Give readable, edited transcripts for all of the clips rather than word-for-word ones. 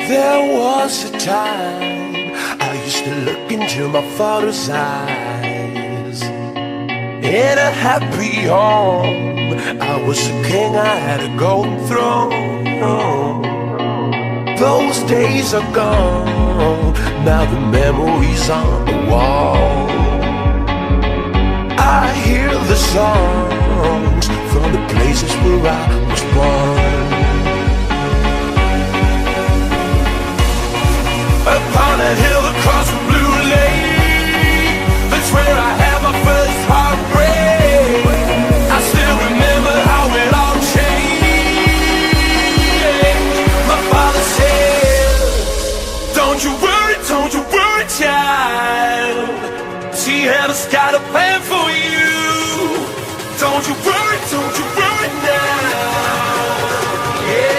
There was a time I used to look into my father's eyes. In a happy home, I was a king, I had a golden throne. Those days are gone, now the memories on the wall. I hear the songs from the places where I was born. Upon a hill across the blue lake, that's where I had my first heartbreak. I still remember how it all changed. My father said, don't you worry, child. See, heaven's got a plan for you. Don't you worry now. Yeah.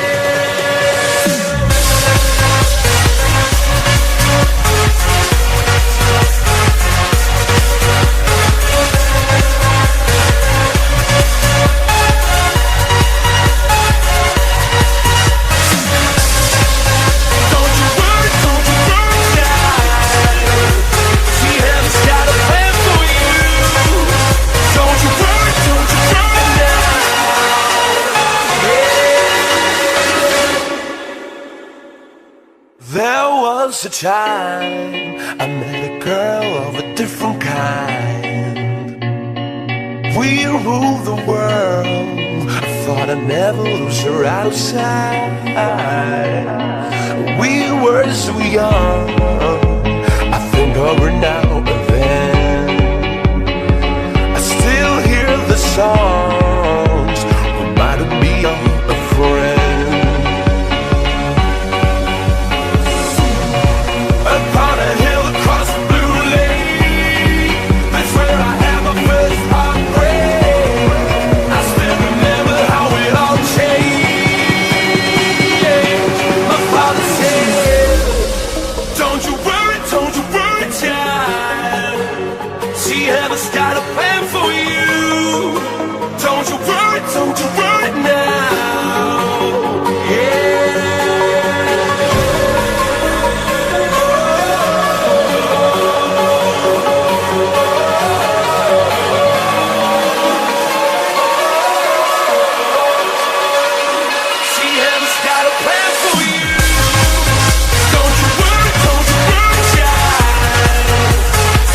There was a time I met a girl of a different kind. We ruled the world, I thought I'd never lose her out of sight. We were so young, I think of her now and then. I still hear the songs, reminded me of a friend. Got a plan for you. Don't you worry now. Yeah. See, heaven's got a plan for you. Don't you worry, child.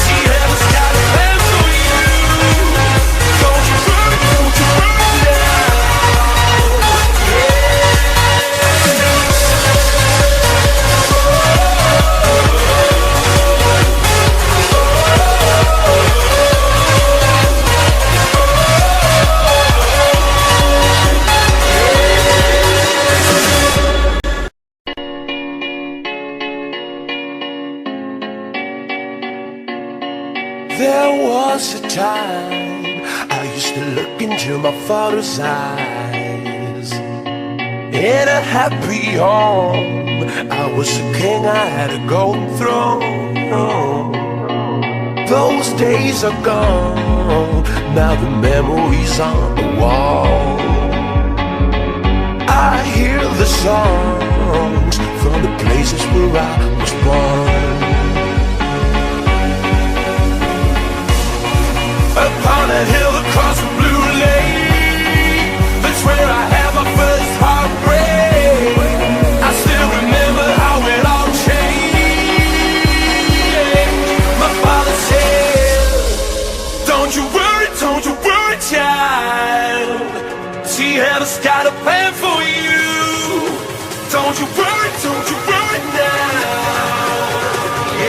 See, heaven's got a plan for you. There was a time I used to look into my father's eyes. In a happy home, I was a king, I had a golden throne. Those days are gone, now the memories on the wall. I hear the songs from the places where I was born. Upon a hill across the blue lake, that's where I had my first heartbreak. I still remember how it all changed. My father said, don't you worry, child. See, heaven's got a plan